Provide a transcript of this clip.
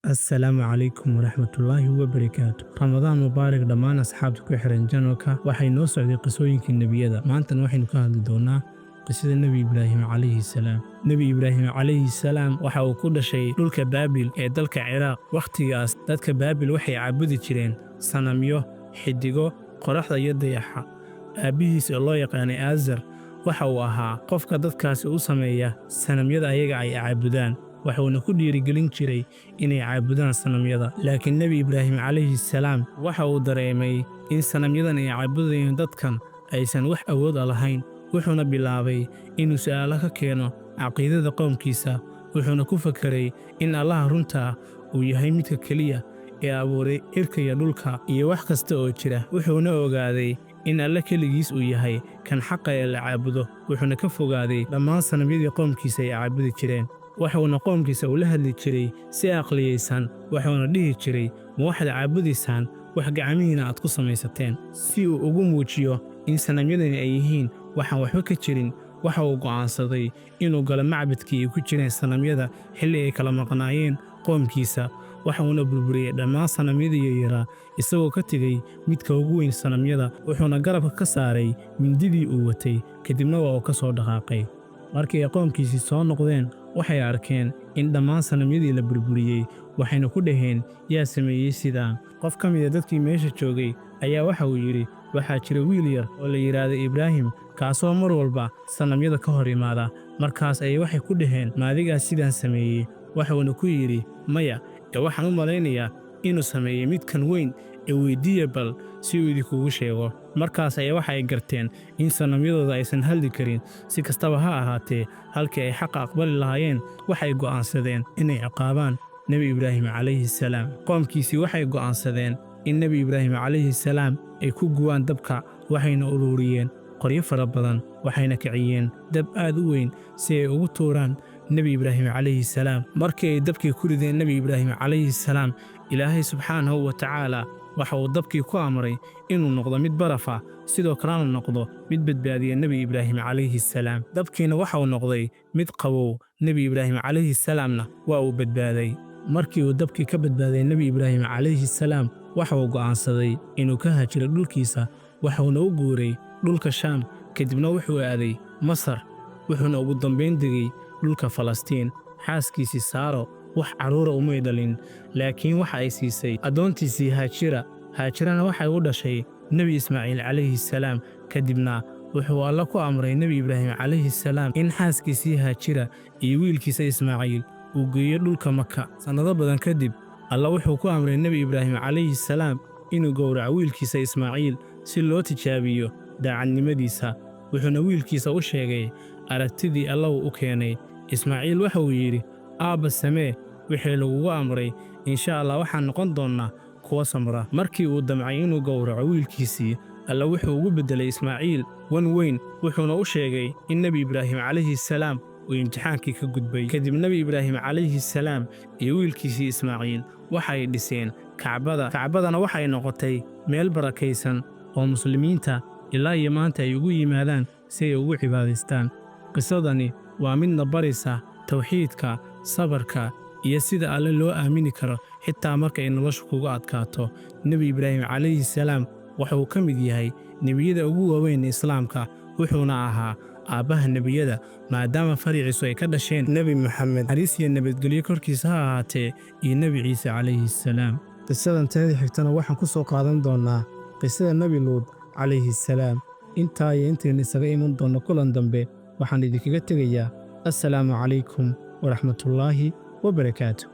السلام عليكم ورحمة الله وبركاته. رمضان مبارك دمان أصحابتك وحرين جنوكا waxay noo socday qisooyinkii nebiyada. Maantana waxaynu ka hadli doonaa qisada Nabi Ibraahim calayhi salaam. Nabi Ibraahim calayhi salaam waxa uu ku dhashay dhulka Baabil ee dalka Ciraaq. Waqtigaas dadka Baabil waxay caabudi jireen sanamyo, xidigo, qoraxda iyo dayaxa. Aabihiis oo loo yaqaanay Azar waxa uu ahaa qofka dadkaasi u sameeya sanamyada ayaga ay caabudaan. waxuuna ku dhiirigelin jiray inay caabudaan sanamyada. Laakiin Nabi Ibraahim calayhi salaam waxa uu dareemay in sanamyadan ay caabudayeen dadkan aysan wax awood lahayn. Wuxuuna bilaabay inuu su'aalo ka keeno caqiidada qoomkiisa. Wuxuuna ku fakeray in Allah runta uu yahay midka kaliya ee abuuray cirka iyo dhulka iyo wax kasta oo jira. Wuxuuna ogaaday in Alle kaligiis uu yahay kan xaqa ee la caabudo. Wuxuuna ka fogaaday dhammaan sanamyadii qoomkiisa ay caabudi jireen. waxuuna qoomkiisa ula hadli jiray si aqliyeysan. waxuuna dhihi jiray ma waxaad caabudaysaan wax gacmihiina aad ku samaysateen. si uu ugu muujiyo in sanamyadani ay yihiin waxaan waxba ka jirin, waxa uu go'aansaday inuu galo macbadkii ay ku jireen sanamyada xilli ay kala maqnaayeen qoomkiisa. waxuuna burburiyey dhammaan sanamyadii yaryaraa isagoo ka tegey midka ugu weyn sanamyada. wuxuuna garabka ka saaray mindidii uu watay, kadibna waa uu ka soo dhaqaaqay. markii ay qoomkiisii soo noqdeen waxay arkeen in dhammaan sanamyadii la burburiyey. waxayna ku dhaheen yaa sameeyey sidaan. qof ka mida dadkii meesha joogay ayaa waxa uu yidhi waxaa jira wiil yar oo la yidhaahdo Ibraahim kaasoo mar walba sanamyada ka hor imaada. markaas ayay waxay ku dhaheen ma adigaa sidaan sameeyey. waxuuna ku yidhi maya, waxaan u malaynayaa inuu sameeyey midkan weyn ee weydiiya bal si uu idinkugu sheego. markaas ayaa waxay garteen in sanamyadooda aysan hadli karin. si kastaba ha ahaatee, halkii ay xaqa aqbali lahaayeen waxay go'aansadeen inay ciqaabaan Nabi Ibraahim calayhi salaam. qoomkiisii waxay go'aansadeen in Nabi Ibraahim calayhi salaam ay ku gubaan dabka. waxayna ururiyeen qoryo fara badan, waxayna kiciyeen dab aad u weyn si ay ugu tuuraan Nabi Ibraahim calayhi salaam. markii ay dabkii ku rideen Nabi Ibraahim calayhi salaam, Ilaahay subxaanahu wa tacaala waxa uu dabkii ku amray inuu noqdo mid baraf ah, sidoo kalena noqdo mid badbaadiya Nabi Ibraahim calayhi salaam. dabkiina waxa uu noqday mid qabow. Nabi Ibraahim calayhi salaamna waa uu badbaaday. markii uu dabkii ka badbaaday Nabi Ibraahim calayhi salaam, waxa uu go'aansaday inuu ka haajiro dhulkiisa. waxuuna u guuray dhulka Shaam, kadibna wuxuu aaday Masar. wuxuuna ugu dambayn degay dhulka Falastiin. xaaskiisii Saaro wax carruura umay dhalin, laakiin waxa ay siisay addoontiisii Haajira. haajirana waxay u dhashay Nebi Ismaaciil calayhi salaam. kadibna wuxuu Alle ku amray Nebi Ibraahim calayhi salaam in xaaskiisii Haajira iyo wiilkiisa Ismaaciil uu geeyo dhulka Maka. sannado badan kadib, Alle wuxuu ku amray Nebi Ibraahim calayhi salaam inuu gowraco wiilkiisa Ismaaciil si loo tijaabiyo daacadnimadiisa. wuxuuna wiilkiisa u sheegay aragtidii Alle u keenay. Ismaaciil waxa uu yidhi aabba samee wixii lagugu amray, insha Allah waxaan noqon doonnaa kuwa samra. markii uu damcay inuu gowraco wiilkiisii, Alle wuxuu ugu beddelay Ismaaciil wan weyn. wuxuuna u sheegay in Nebi Ibraahim calayhi salaam uu imtixaankii ka gudbay. kadib Nebi Ibraahim calayhi salaam iyo wiilkiisii Ismaaciil waxay dhiseen Kacbada. kacbadana waxay noqotay meel barakaysan oo muslimiinta ilaa iyo maanta ay ugu yimaadaan si ay ugu cibaadaystaan. qisadani waa midna baraysa tawxiidka, sabarka iyo sida Alle loo aamini karo xitaa marka ay noloshu kugu adkaato. Nebi Ibraahim calayhi salaam waxa uu ka mid yahay nebiyada ugu waaweyn ee Islaamka. wuxuuna ahaa aabbaha nebiyada maadaama fariiciisu ay ka dhasheen Nebi Maxamed, naxariis iyo nabadgelyo korkiisa ha ahaatee, iyo Nebi Ciise calayhi salaam. qisadan teedii xigtana waxaan ku soo qaadan doonnaa qisada Nebi Luud calayhi salaam. intaa iyo intaynu isaga iman doonno kulan dambe, waxaan idinkaga tegayaa assalaamu calaykum waraxmatullaahi wabarakaatuh.